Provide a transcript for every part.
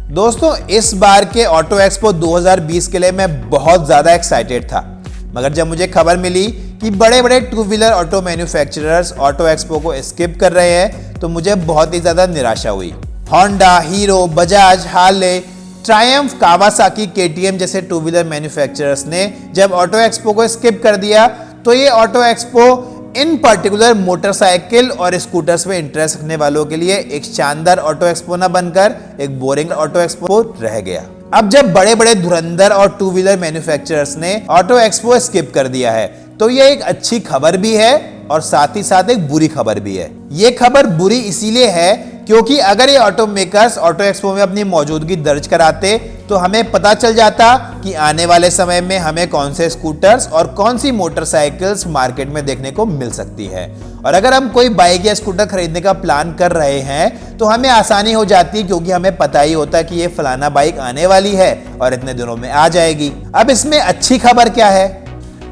दोस्तों इस बार के ऑटो एक्सपो 2020 के लिए मैं बहुत ज़्यादा एक्साइटेड था, मगर जब मुझे खबर मिली कि बड़े बड़े two wheeler auto manufacturers auto expo को स्किप कर रहे हैं तो मुझे बहुत ही ज़्यादा निराशा हुई। Honda, hero, Bajaj, Harley, Triumph, Kawasaki, KTM जैसे टू व्हीलर मैन्युफैक्चरर्स ने जब ऑटो एक्सपो को स्किप कर दिया तो ये ऑटो एक्सपो इन पर्टिकुलर मोटरसाइकिल और स्कूटर्स में इंटरेस्ट रखने वालों के लिए एक शानदार ऑटो एक्सपो न बनकर एक बोरिंग ऑटो एक्सपो रह गया। अब जब बड़े बड़े धुरंधर और टू व्हीलर मैन्युफैक्चरर्स ने ऑटो एक्सपो स्किप कर दिया है तो ये एक अच्छी खबर भी है और साथ ही साथ एक बुरी खबर भी है। ये खबर बुरी इसीलिए है क्योंकि अगर ये ऑटो मेकर्स ऑटो एक्सपो में अपनी मौजूदगी दर्ज कराते तो हमें पता चल जाता कि आने वाले समय में हमें कौन से स्कूटर्स और कौन सी मोटरसाइकिल्स मार्केट में देखने को मिल सकती है। और अगर हम कोई बाइक या स्कूटर खरीदने का प्लान कर रहे हैं तो हमें आसानी हो जाती क्योंकि हमें पता ही होता कि ये फलाना बाइक आने वाली है और इतने दिनों में आ जाएगी। अब इसमें अच्छी खबर क्या है?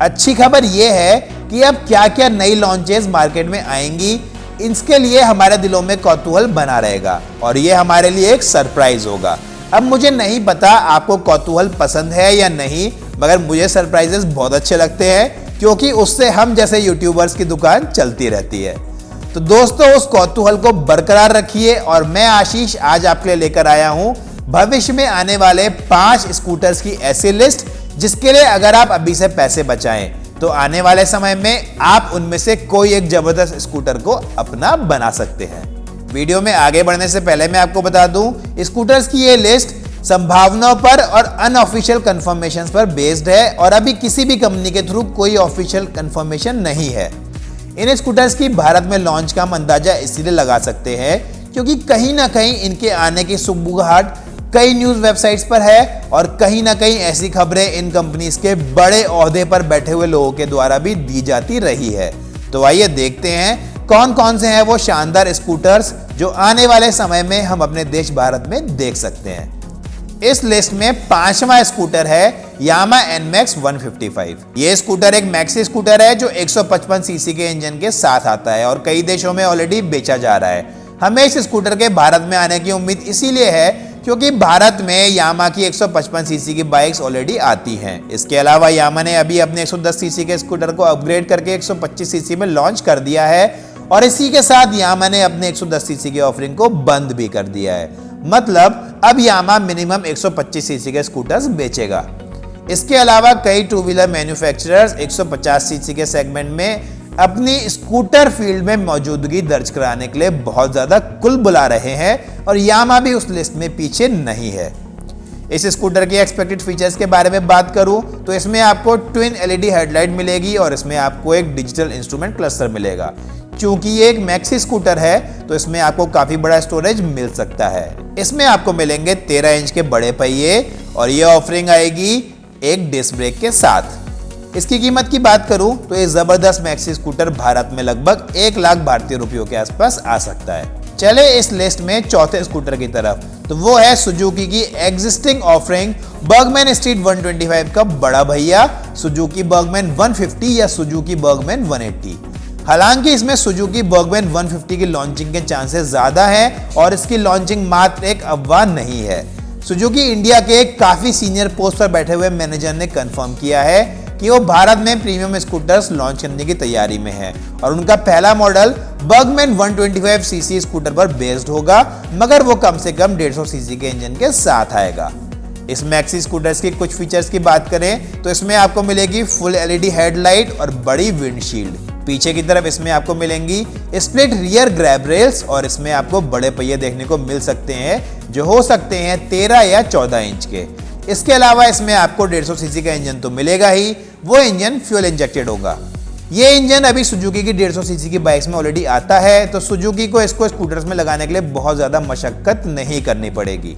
अच्छी खबर यह है कि अब क्या क्या नई लॉन्चेस मार्केट में आएंगी, इसके लिए हमारे दिलों में कौतूहल बना रहेगा और ये हमारे लिए एक सरप्राइज होगा। अब मुझे नहीं पता आपको कौतूहल पसंद है या नहीं, मगर मुझे सरप्राइजेस बहुत अच्छे लगते हैं क्योंकि उससे हम जैसे यूट्यूबर्स की दुकान चलती रहती है। तो दोस्तों उस कौतूहल को बरकरार रखिए और मैं आशीष आज आपके लिए लेकर आया हूं भविष्य में आने वाले 5 स्कूटर्स की ऐसी लिस्ट जिसके लिए अगर आप अभी से पैसे बचाएं तो आने वाले समय में आप उनमें से कोई एक जबरदस्त स्कूटर को अपना बना सकते हैं। वीडियो में आगे बढ़ने से पहले मैं आपको बता दूं, स्कूटर्स की ये लिस्ट संभावनाओं पर और अनऑफिशियल कंफर्मेशंस पर बेस्ड है और अभी किसी भी कंपनी के थ्रू कोई ऑफिशियल कंफर्मेशन नहीं है। इन स्कूटर्स की भारत में लॉन्च का हम अंदाजा इसीलिए लगा सकते हैं क्योंकि कहीं ना कहीं इनके आने की सुगबुगाहट कई न्यूज वेबसाइट्स पर है और कहीं ना कहीं ऐसी खबरें इन कंपनीज के बड़े ओहदे पर बैठे हुए लोगों के द्वारा भी दी जाती रही है। तो आइए देखते हैं कौन कौन से हैं वो शानदार स्कूटर्स जो आने वाले समय में हम अपने देश भारत में देख सकते हैं। इस लिस्ट में 5वां स्कूटर है यामा NMAX 155। ये स्कूटर एक मैक्सी स्कूटर है जो 155 सीसी के इंजन के साथ आता है और कई देशों में ऑलरेडी बेचा जा रहा है। हमें इस स्कूटर के भारत में आने की उम्मीद इसीलिए है क्योंकि भारत में यामा की 155 सीसी की बाइक्स ऑलरेडी आती हैं। इसके अलावा यामा ने अभी अपने 110 सीसी के स्कूटर को अपग्रेड करके 125 सीसी में लॉन्च कर दिया है और इसी के साथ यामा ने अपने 110 सीसी की ऑफरिंग को बंद भी कर दिया है। मतलब अब यामा मिनिमम 125 सीसी के स्कूटर्स बेचेगा। इसके अलावा कई टू व्हीलर मैन्युफैक्चरर्स 150 सीसी के सेगमेंट में अपनी स्कूटर फील्ड में मौजूदगी दर्ज कराने के लिए बहुत ज्यादा कुल बुला रहे हैं और यामा भी उस लिस्ट में पीछे नहीं है। इस स्कूटर के एक्सपेक्टेड फीचर्स के बारे में बात करूं तो इसमें आपको ट्विन LED हेडलाइट मिलेगी और इसमें आपको एक डिजिटल इंस्ट्रूमेंट क्लस्टर मिलेगा। क्योंकि ये एक मैक्सी स्कूटर है तो इसमें आपको काफी बड़ा स्टोरेज मिल सकता है। इसमें आपको मिलेंगे 13 इंच के बड़े पहिए और ये ऑफरिंग आएगी एक डिस्क ब्रेक के साथ। इसकी कीमत की बात करूं तो ये जबरदस्त मैक्सी स्कूटर भारत में लगभग 1 लाख भारतीय रुपयों के आसपास आ सकता है। चले इस लिस्ट में चौथे स्कूटर की तरफ, तो वो है सुजुकी की एग्जिस्टिंग ऑफरिंग बर्गमैन स्ट्रीट 125 का बड़ा भैया सुजुकी बर्गमैन 150 या सुजुकी बर्गमैन 180। हालांकि इसमें सुजुकी बर्गमैन 150 की लॉन्चिंग के चांसेस ज्यादा हैं और इसकी लॉन्चिंग मात्र एक अफवाह नहीं है। सुजुकी इंडिया के एक काफी सीनियर पोस्ट पर बैठे हुए मैनेजर ने कंफर्म किया है कि वो भारत में प्रीमियम स्कूटर्स लॉन्च करने की तैयारी में है और उनका पहला मॉडल बर्गमैन 125 सीसी स्कूटर पर बेस्ड होगा, मगर वो कम से कम 150 सीसी के इंजन के साथ आएगा। इस मैक्सी स्कूटर्स की कुछ फीचर्स की बात करें तो इसमें आपको मिलेगी फुल LED हेडलाइट और बड़ी विंडशील्ड। पीछे की तरफ इसमें आपको मिलेंगी स्प्लिट रियर ग्रैब रेल्स और इसमें आपको बड़े पहिए देखने को मिल सकते हैं जो हो सकते हैं 13 या 14 इंच के। इसके अलावा इसमें आपको 150 सीसी का इंजन तो मिलेगा ही, वो इंजन फ्यूल इंजेक्टेड होगा। ये इंजन अभी सुजुकी की 150 सीसी की बाइक्स में ऑलरेडी आता है तो सुजुकी को इसको स्कूटर्स में लगाने के लिए बहुत ज्यादा मशक्कत नहीं करनी पड़ेगी।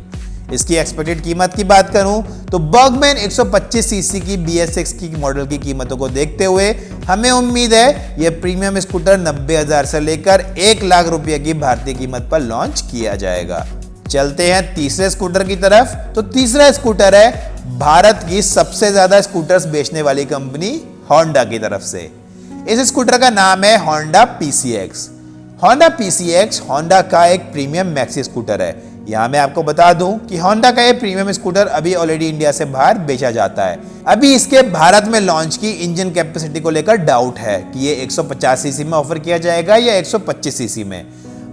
इसकी एक्सपेक्टेड कीमत की बात करूं तो बर्गमैन 125 सीसी की BS6 की मॉडल की कीमतों को देखते हुए हमें उम्मीद है यह प्रीमियम स्कूटर 90,000 से लेकर 1 लाख रुपए की भारतीय कीमत पर लॉन्च किया जाएगा। चलते हैं तीसरे स्कूटर की तरफ, तो तीसरा स्कूटर है भारत की सबसे ज्यादा स्कूटर्स बेचने वाली कंपनी होंडा की तरफ से। इस स्कूटर का नाम है Honda PCX। Honda PCX Honda का एक प्रीमियम मैक्सी स्कूटर है। यहाँ मैं आपको बता दूं कि होंडा का ये प्रीमियम स्कूटर अभी ऑलरेडी इंडिया से बाहर बेचा जाता है। अभी इसके भारत में लॉन्च की इंजन कैपेसिटी को लेकर डाउट है कि ये 150 सीसी में ऑफर किया जाएगा या 125 सीसी में।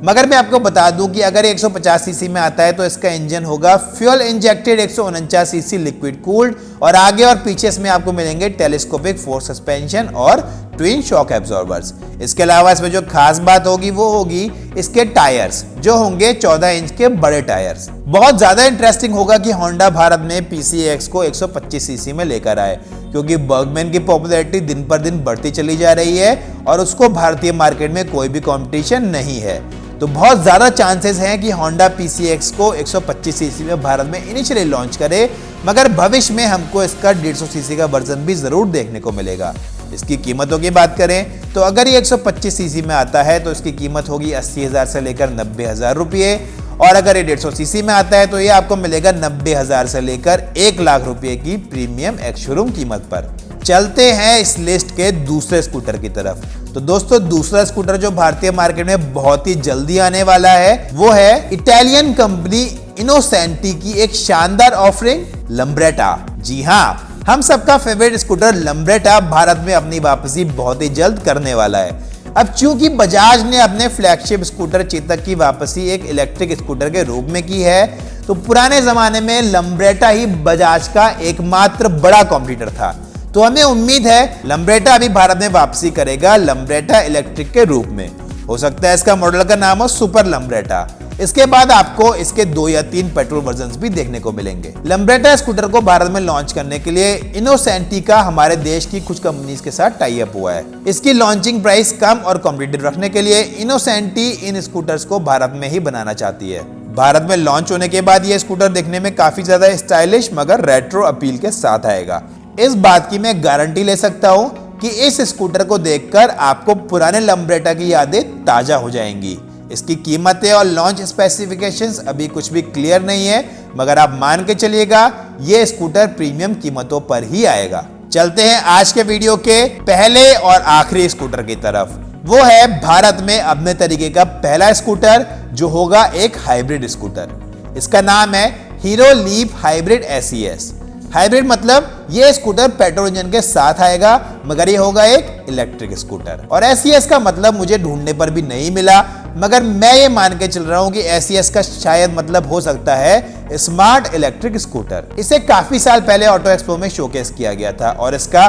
मगर मैं आपको बता दूं कि अगर 150 सीसी में आता है तो इसका इंजन होगा fuel injected 149 CC liquid cooled और आगे और पीछे इसमें आपको मिलेंगे टेलीस्कोपिक फोर्स सस्पेंशन और ट्विन शॉक एब्जॉर्बर्स। इसके अलावा इसमें जो खास बात होगी वो होगी इसके टायर्स, जो होंगे 14 इंच के बड़े टायर्स। बहुत ज्यादा इंटरेस्टिंग होगा कि होंडा भारत में PCX को 125 सीसी में लेकर आए, क्योंकि बर्गमैन की पॉपुलैरिटी दिन पर दिन बढ़ती चली जा रही है और उसको भारतीय मार्केट में कोई भी कंपटीशन नहीं है। तो बहुत ज्यादा चांसेस हैं कि होंडा PCX को 125 सीसी में भारत में इनिशियली लॉन्च करे, मगर भविष्य में हमको इसका 150 सीसी का वर्जन भी जरूर देखने को मिलेगा। इसकी कीमतों की बात करें तो अगर ये 125 सीसी में आता है तो इसकी कीमत होगी 80,000 से लेकर 90,000 रुपये, और अगर ये 150 सीसी में आता है तो ये आपको मिलेगा 90,000 से लेकर 1 लाख रुपये की प्रीमियम एक्स शोरूम कीमत पर। चलते हैं इस लिस्ट के दूसरे स्कूटर की तरफ। तो दोस्तों, दूसरा स्कूटर जो भारतीय मार्केट में बहुत ही जल्दी आने वाला है वो है इटालियन कंपनी इनोसेंटी की एक शानदार ऑफरिंग लम्ब्रेटा। जी हाँ, हम सबका फेवरेट स्कूटर लम्ब्रेटा भारत में अपनी वापसी बहुत ही जल्द करने वाला है। अब चूंकि बजाज ने अपने फ्लैगशिप स्कूटर चेतक की वापसी एक इलेक्ट्रिक स्कूटर के रूप में की है, तो पुराने जमाने में लम्ब्रेटा ही बजाज का एकमात्र बड़ा कॉम्पिटिटर था। तो हमें उम्मीद है लम्ब्रेटा अभी भारत में वापसी करेगा लम्ब्रेटा इलेक्ट्रिक के रूप में। हो सकता है इसका मॉडल का नाम हो सुपर लम्ब्रेटा। इसके बाद आपको इसके 2 या 3 पेट्रोल वर्जन्स भी देखने को मिलेंगे। लम्ब्रेटा स्कूटर को भारत में लॉन्च करने के लिए इनोसेंटी का हमारे देश की कुछ कंपनीज के साथ टाई अप हुआ है। इसकी लॉन्चिंग प्राइस कम और कॉम्पिटिटिव रखने के लिए इनोसेंटी इन स्कूटर्स को भारत में ही बनाना चाहती है। भारत में लॉन्च होने के बाद यह स्कूटर देखने में काफी ज्यादा स्टाइलिश मगर रेट्रो अपील के साथ आएगा। इस बात की मैं गारंटी ले सकता हूं कि इस स्कूटर को देखकर आपको पुराने लम्ब्रेटा की यादें ताजा हो जाएंगी। इसकी कीमतें और लॉन्च स्पेसिफिकेशंस अभी कुछ भी क्लियर नहीं है, मगर आप मान के चलिएगा ये स्कूटर प्रीमियम कीमतों पर ही आएगा। चलते हैं आज के वीडियो के पहले और आखिरी स्कूटर की तरफ। वो है भारत में अपने तरीके का पहला स्कूटर जो होगा एक हाइब्रिड स्कूटर। इसका नाम है hero leaf hybrid SES। Hybrid मतलब ये स्कूटर पेट्रोल इंजन के साथ आएगा, मगर ये होगा एक इलेक्ट्रिक स्कूटर। और SES का मतलब मुझे ढूंढने पर भी नहीं मिला, मगर मैं ये मान के चल रहा हूं कि SES का शायद मतलब हो सकता है स्मार्ट इलेक्ट्रिक स्कूटर। इसे काफी साल पहले ऑटो एक्सपो में शोकेस किया गया था और इसका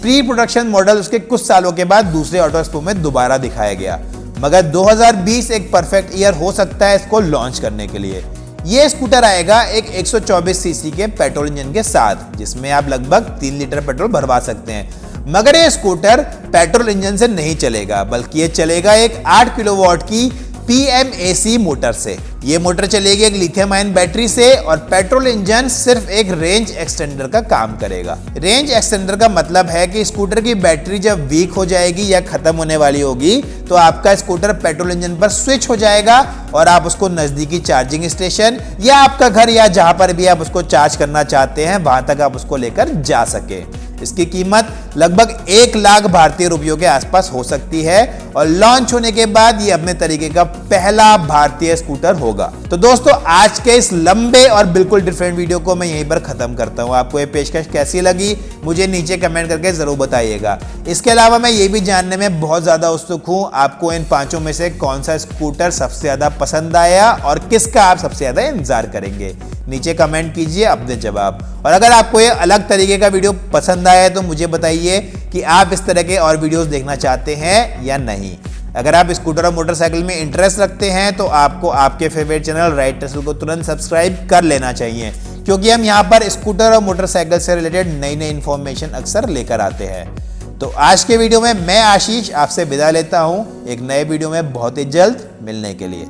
प्री प्रोडक्शन मॉडल उसके कुछ सालों के बाद दूसरे ऑटो एक्सपो में दोबारा दिखाया गया। मगर 2020 एक परफेक्ट ईयर हो सकता है इसको लॉन्च करने के लिए। ये स्कूटर आएगा एक 124 सीसी के पेट्रोल इंजन के साथ, जिसमें आप लगभग 3 लीटर पेट्रोल भरवा सकते हैं। मगर ये स्कूटर पेट्रोल इंजन से नहीं चलेगा, बल्कि ये चलेगा एक 8 किलोवाट की PMAC मोटर से। ये मोटर चलेगी एक लिथियम आयन बैटरी से और पेट्रोल इंजन सिर्फ एक रेंज एक्सटेंडर का काम करेगा। रेंज एक्सटेंडर का मतलब है कि स्कूटर की बैटरी जब वीक हो जाएगी या खत्म होने वाली होगी तो आपका स्कूटर पेट्रोल इंजन पर स्विच हो जाएगा और आप उसको नजदीकी चार्जिंग स्टेशन या आपका घर या जहां पर भी आप उसको चार्ज करना चाहते हैं वहां तक आप उसको लेकर जा सके। इसकी कीमत लगभग 1 लाख भारतीय रुपयों के आसपास हो सकती है और लॉन्च होने के बाद ये अपने तरीके का पहला भारतीय स्कूटर होगा। तो दोस्तों, आज के इस लंबे और बिल्कुल डिफरेंट वीडियो को मैं यहीं पर खत्म करता हूं। आपको ये पेशकश कैसी लगी मुझे नीचे कमेंट करके जरूर बताइएगा। इसके अलावा मैं ये भी जानने में बहुत ज्यादा उत्सुक हूं आपको इन 5 में से कौन सा स्कूटर सबसे ज्यादा पसंद आया और किसका आप सबसे ज्यादा इंतजार करेंगे। नीचे कमेंट कीजिए अपने जवाब। और अगर आपको ये अलग तरीके का वीडियो पसंद आया है तो मुझे बताइए कि आप इस तरह के और वीडियोस देखना चाहते हैं या नहीं। अगर आप स्कूटर और मोटरसाइकिल में इंटरेस्ट रखते हैं तो आपको आपके फेवरेट चैनल राइड टेस्ला को तुरंत सब्सक्राइब कर लेना चाहिए, क्योंकि हम यहाँ पर स्कूटर और मोटरसाइकिल से रिलेटेड नई नई इंफॉर्मेशन अक्सर लेकर आते हैं। तो आज के वीडियो में मैं आशीष आपसे विदा लेता हूँ एक नए वीडियो में बहुत ही जल्द मिलने के लिए।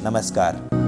नमस्कार।